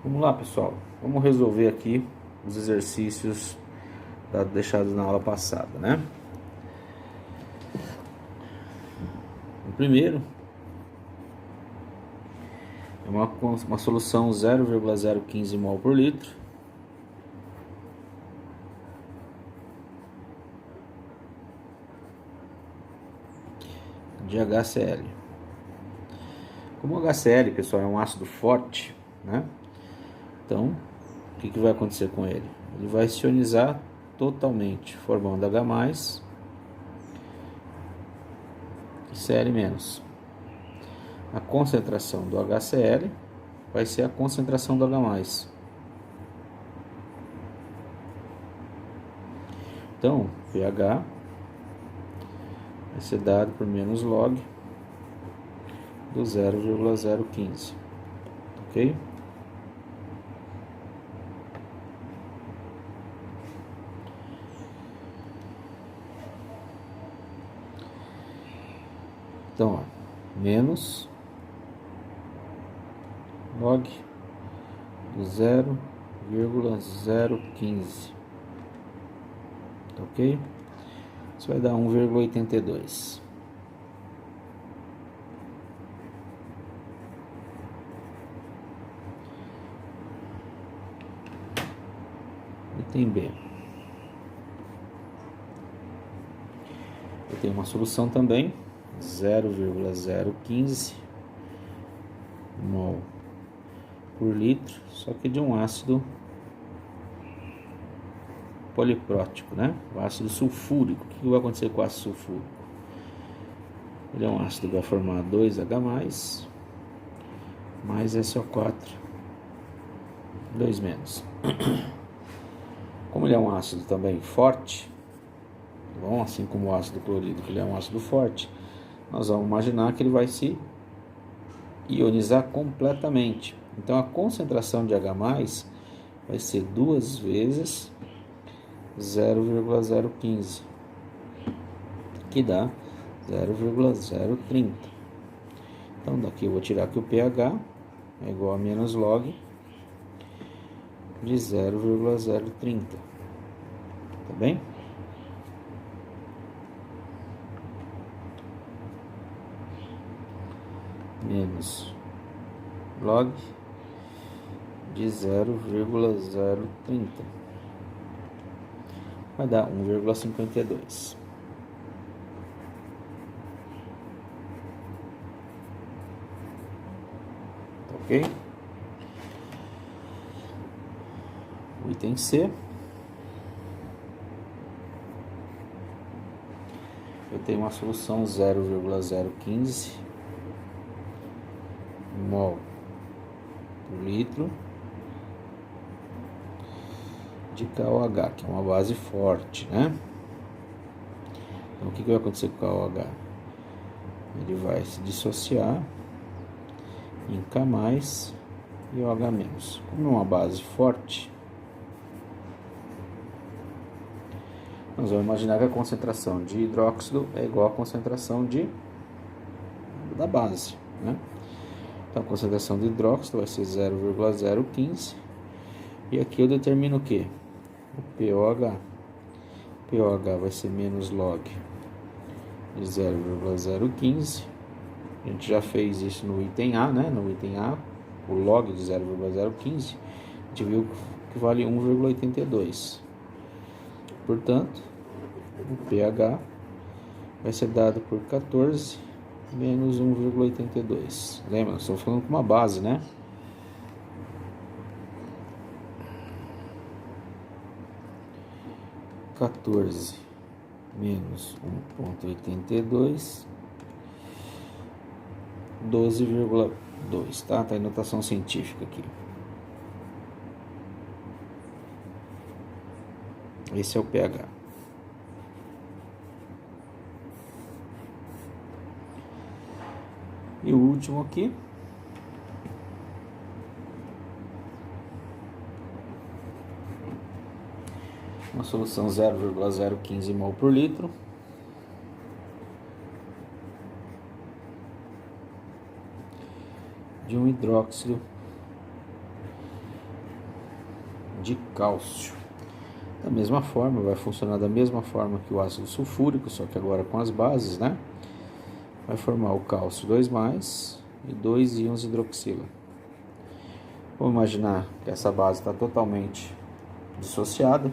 Vamos lá, pessoal. Vamos resolver aqui os exercícios deixados na aula passada, né? O primeiro é uma solução 0,015 mol por litro de HCl. Como o HCl, pessoal, é um ácido forte, né? Então, o que vai acontecer com ele? Ele vai se ionizar totalmente, formando H+, e Cl-. A concentração do HCl vai ser a concentração do H+. Então, pH vai ser dado por menos log do 0,015, ok? Então, ó, menos log do 0,015, ok? Isso vai dar 1,82. Item B. Eu tenho uma solução também, 0,015 mol por litro, só que de um ácido poliprótico, né? O ácido sulfúrico. O que vai acontecer com o ácido sulfúrico? Ele é um ácido que vai formar 2H+, mais SO4, 2-. Como ele é um ácido também forte, bom, assim como o ácido clorídrico, ele é um ácido forte, nós vamos imaginar que ele vai se ionizar completamente. Então a concentração de H+ vai ser 2 vezes 0,015, que dá 0,030. Então daqui eu vou tirar que o pH é igual a menos log de 0,030, tá bem? Menos log de 0,030 vai dar 1,52. Ok? O item C. Eu tenho uma solução 0,015 mol por litro de KOH, que é uma base forte, né? Então, o que vai acontecer com o KOH? Ele vai se dissociar em K+ e OH-. Como é uma base forte, nós vamos imaginar que a concentração de hidróxido é igual à concentração da base, né? Então, a concentração de hidróxido vai ser 0,015. E aqui eu determino o que? O pOH. pOH vai ser menos log de 0,015. A gente já fez isso no item A, né? No item A, o log de 0,015, a gente viu que vale 1,82. Portanto, o pH vai ser dado por 14 menos 1,82. Lembra? Nós estamos falando com uma base, né? (14 menos 1,82) 12,2, tá? Tá em notação científica aqui. Esse é o pH. E o último aqui, uma solução 0,015 mol por litro de um hidróxido de cálcio. Da mesma forma, vai funcionar da mesma forma que o ácido sulfúrico, só que agora com as bases, né? Vai formar o cálcio 2+, e 2 íons hidroxila. Vamos imaginar que essa base está totalmente dissociada.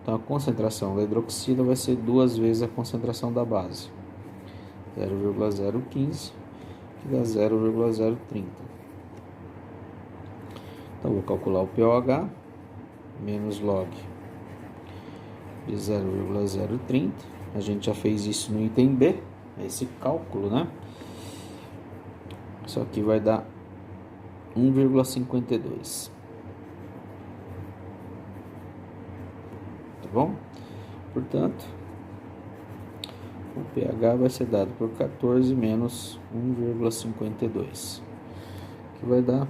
Então a concentração da hidroxila vai ser 2 vezes a concentração da base. 0,015, que dá 0,030. Então vou calcular o pOH, menos log de 0,030. A gente já fez isso no item B, esse cálculo, né? Isso aqui vai dar 1,52. Tá bom? Portanto, o pH vai ser dado por 14 menos 1,52, que vai dar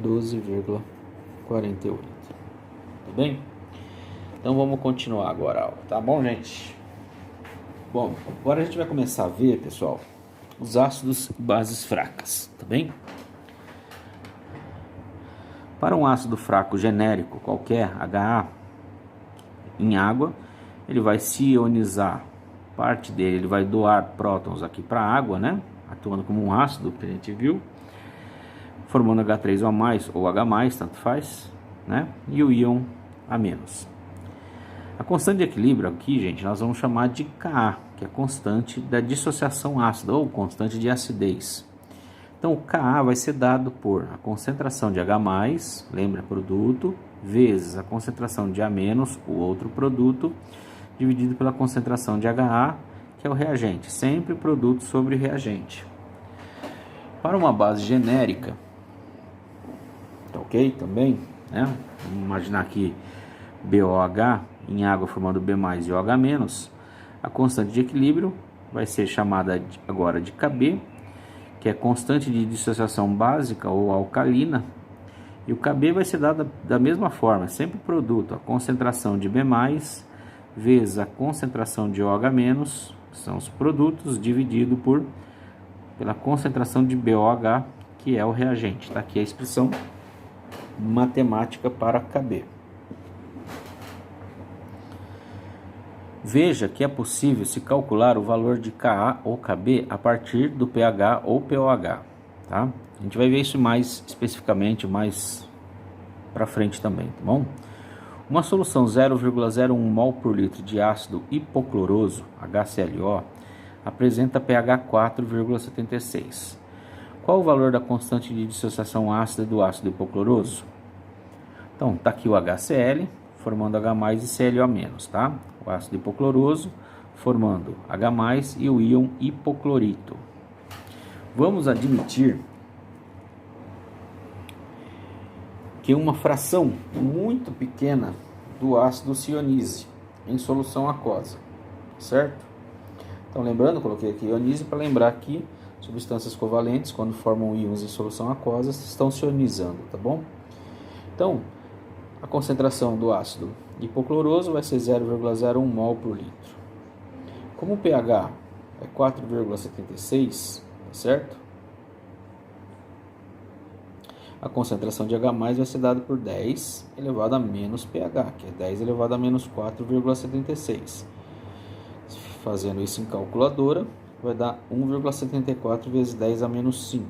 12,48. Tá bem? Então vamos continuar agora a aula, tá bom, gente? Bom, agora a gente vai começar a ver, pessoal, os ácidos e bases fracas, tá bem? Para um ácido fraco genérico qualquer, HA, em água, ele vai se ionizar, parte dele ele vai doar prótons aqui para a água, né? Atuando como um ácido, que a gente viu, formando H3O+, ou H+, tanto faz, né? E o íon A-. A constante de equilíbrio aqui, gente, nós vamos chamar de Ka, que é a constante da dissociação ácida, ou constante de acidez. Então, o Ka vai ser dado por a concentração de H+, lembra, produto, vezes a concentração de A-, o outro produto, dividido pela concentração de HA, que é o reagente. Sempre produto sobre reagente. Para uma base genérica, tá ok? Também, né? Vamos imaginar aqui BOH em água formando B+ e OH-, a constante de equilíbrio vai ser chamada agora de Kb, que é constante de dissociação básica ou alcalina, e o Kb vai ser dado da mesma forma, sempre produto, a concentração de B+, vezes a concentração de OH-, que são os produtos, dividido pela concentração de BOH, que é o reagente. Está aqui a expressão matemática para Kb. Veja que é possível se calcular o valor de Ka ou Kb a partir do pH ou pOH, tá? A gente vai ver isso mais especificamente, mais para frente também, tá bom? Uma solução 0,01 mol por litro de ácido hipocloroso, HClO, apresenta pH 4,76. Qual o valor da constante de dissociação ácida do ácido hipocloroso? Então, está aqui o HCl, formando H+ e ClO-, tá? O ácido hipocloroso, formando H+ e o íon hipoclorito. Vamos admitir que uma fração muito pequena do ácido se ionize em solução aquosa, certo? Então, lembrando, coloquei aqui ionize para lembrar que substâncias covalentes, quando formam íons em solução aquosa, estão se ionizando, tá bom? Então, a concentração do ácido hipocloroso vai ser 0,01 mol por litro. Como o pH é 4,76, certo? A concentração de H+ vai ser dada por 10 elevado a menos pH, que é 10 elevado a menos 4,76. Fazendo isso em calculadora, vai dar 1,74 vezes 10 a menos 5,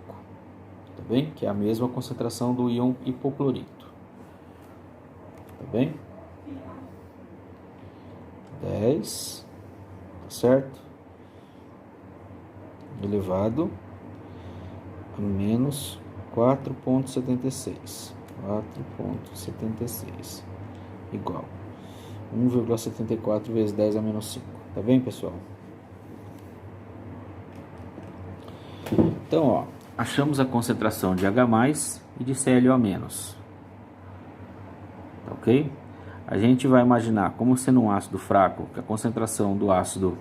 tá bem? Que é a mesma concentração do íon hipoclorito, tá bem? 10, tá certo? Elevado a menos 4,76. 4,76 igual 1,74 vezes 10 a menos 5. Tá bem, pessoal? Então, ó, achamos a concentração de H+ e de ClO-. Tá ok? A gente vai imaginar, como sendo um ácido fraco, que a concentração do ácido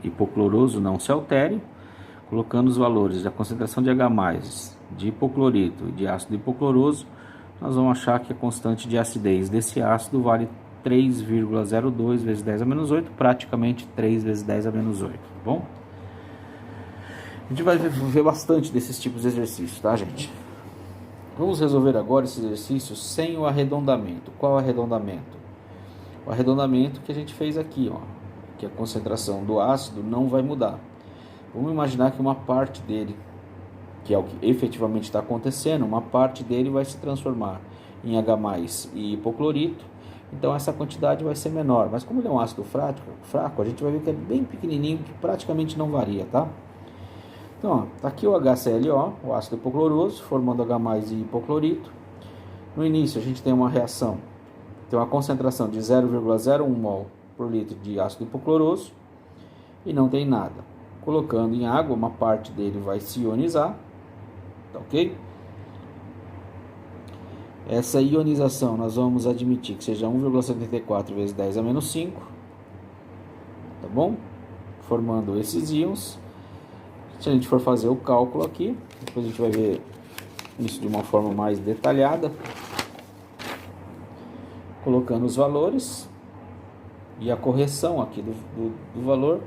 hipocloroso não se altere, colocando os valores da concentração de H+, de hipoclorito e de ácido hipocloroso, nós vamos achar que a constante de acidez desse ácido vale 3,02 vezes 10 a menos 8, praticamente 3 vezes 10 a menos 8, tá bom? A gente vai ver bastante desses tipos de exercícios, tá, gente? Vamos resolver agora esse exercício sem o arredondamento. Qual arredondamento? O arredondamento que a gente fez aqui, ó, que a concentração do ácido não vai mudar. Vamos imaginar que uma parte dele, que é o que efetivamente está acontecendo, uma parte dele vai se transformar em H+ e hipoclorito, então essa quantidade vai ser menor. Mas como ele é um ácido fraco, a gente vai ver que é bem pequenininho, que praticamente não varia, tá? Então, ó, tá aqui o HClO, o ácido hipocloroso, formando H+ e hipoclorito. No início a gente tem uma reação, tem uma concentração de 0,01 mol por litro de ácido hipocloroso e não tem nada. Colocando em água, uma parte dele vai se ionizar, tá ok? Essa ionização nós vamos admitir que seja 1,74 vezes 10 a menos 5, tá bom? Formando esses íons. Se a gente for fazer o cálculo aqui, depois a gente vai ver isso de uma forma mais detalhada, colocando os valores e a correção aqui do valor,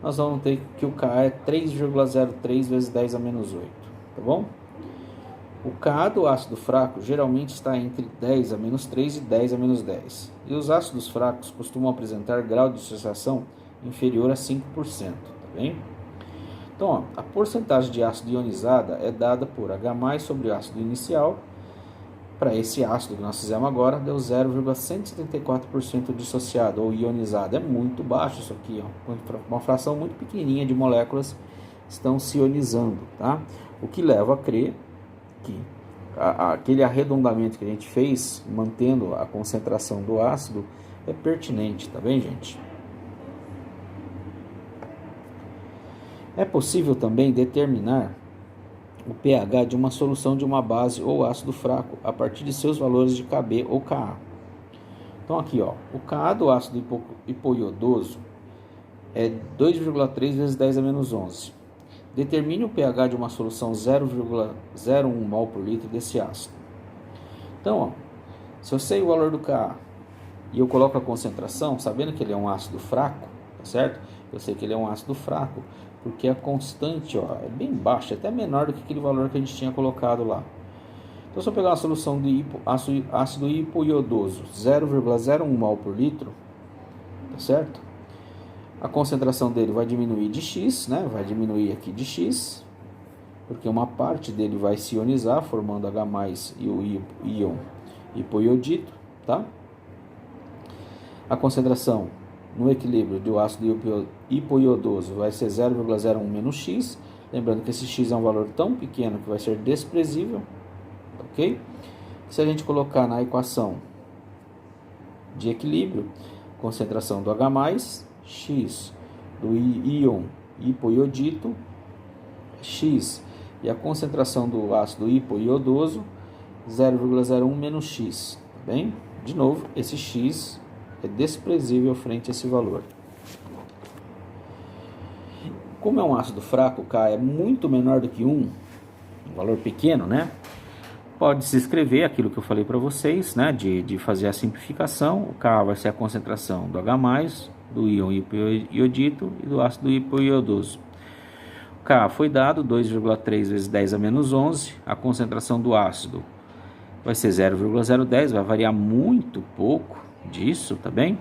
nós vamos ter que o Ka é 3,03 vezes 10 a menos 8, tá bom? O Ka do ácido fraco geralmente está entre 10 a menos 3 e 10 a menos 10. E os ácidos fracos costumam apresentar grau de dissociação inferior a 5%, tá bem? Então, ó, a porcentagem de ácido ionizada é dada por H+ sobre o ácido inicial. Para esse ácido que nós fizemos agora, deu 0,174% dissociado ou ionizado. É muito baixo isso aqui, ó. Uma fração muito pequenininha de moléculas estão se ionizando, tá? O que leva a crer que aquele arredondamento que a gente fez, mantendo a concentração do ácido, é pertinente, tá bem, gente? É possível também determinar o pH de uma solução de uma base ou ácido fraco a partir de seus valores de Kb ou Ka. Então aqui, ó, o Ka do ácido hipoiodoso é 2,3 vezes 10 a menos 11. Determine o pH de uma solução 0,01 mol por litro desse ácido. Então, ó, se eu sei o valor do Ka e eu coloco a concentração, sabendo que ele é um ácido fraco, tá certo? Eu sei que ele é um ácido fraco, porque a constante, ó, é bem baixa, até menor do que aquele valor que a gente tinha colocado lá. Então, se eu pegar uma solução de ácido hipoiodoso, 0,01 mol por litro, tá certo? A concentração dele vai diminuir de X, né? Vai diminuir aqui de X, porque uma parte dele vai se ionizar, formando H+ e o íon hipoiodito, tá? A concentração no equilíbrio do ácido hipoiodoso vai ser 0,01 menos X, lembrando que esse X é um valor tão pequeno que vai ser desprezível, ok? Se a gente colocar na equação de equilíbrio, concentração do H+, X do íon hipoiodito, X, e a concentração do ácido hipoiodoso, 0,01 menos X, tá bem? De novo, esse X é desprezível frente a esse valor. Como é um ácido fraco, o Ka é muito menor do que 1, um valor pequeno, né? Pode-se escrever aquilo que eu falei para vocês, né? De fazer a simplificação. O Ka vai ser a concentração do H+, do íon hipoiodito e do ácido hipoiodoso. O Ka foi dado 2,3 vezes 10 a menos 11. A concentração do ácido vai ser 0,010, vai variar muito pouco disso, tá bem?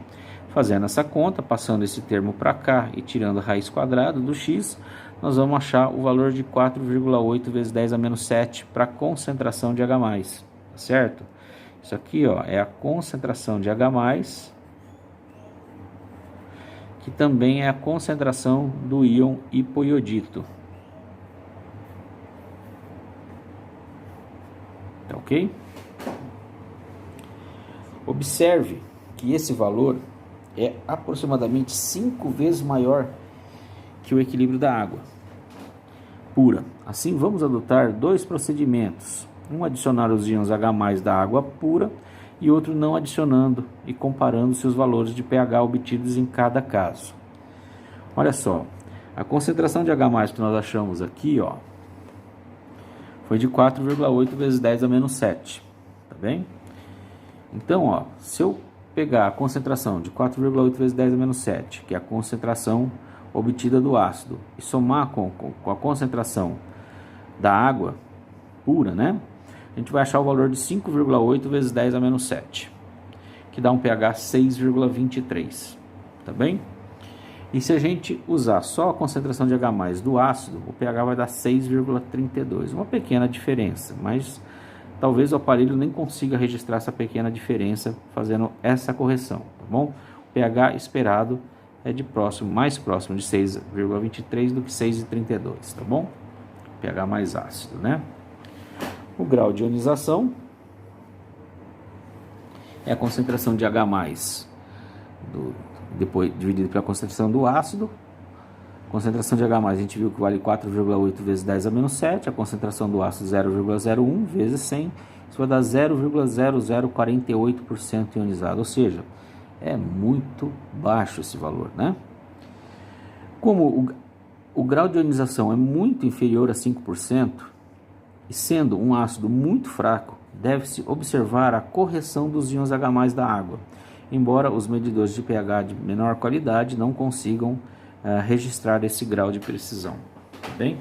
Fazendo essa conta, passando esse termo para cá e tirando a raiz quadrada do X, nós vamos achar o valor de 4,8 vezes 10 a menos 7 para a concentração de H+, certo? Isso aqui, ó, é a concentração de H+, que também é a concentração do íon hipoiodito. Tá ok? Observe que esse valor é aproximadamente 5 vezes maior que o equilíbrio da água pura. Assim, vamos adotar dois procedimentos. Um adicionar os íons H+ da água pura e outro não adicionando e comparando seus valores de pH obtidos em cada caso. Olha só, a concentração de H+ que nós achamos aqui, ó, foi de 4,8 vezes 10 a menos 7, tá bem? Então, ó, se eu pegar a concentração de 4,8 vezes 10 a menos 7, que é a concentração obtida do ácido, e somar com a concentração da água pura, né? a gente vai achar o valor de 5,8 vezes 10 a menos 7, que dá um pH 6,23, tá bem? E se a gente usar só a concentração de H+ do ácido, o pH vai dar 6,32, uma pequena diferença, mas talvez o aparelho nem consiga registrar essa pequena diferença fazendo essa correção, tá bom? O pH esperado é mais próximo de 6,23 do que 6,32, tá bom? pH mais ácido, né? O grau de ionização é a concentração de H+, depois dividido pela concentração do ácido. Concentração de H+, a gente viu que vale 4,8 vezes 10 a menos 7, a concentração do ácido 0,01 vezes 100, isso vai dar 0,0048% ionizado, ou seja, é muito baixo esse valor, né? Como o grau de ionização é muito inferior a 5%, e sendo um ácido muito fraco, deve-se observar a correção dos íons H+ da água, embora os medidores de pH de menor qualidade não consigam registrar esse grau de precisão, tá bem?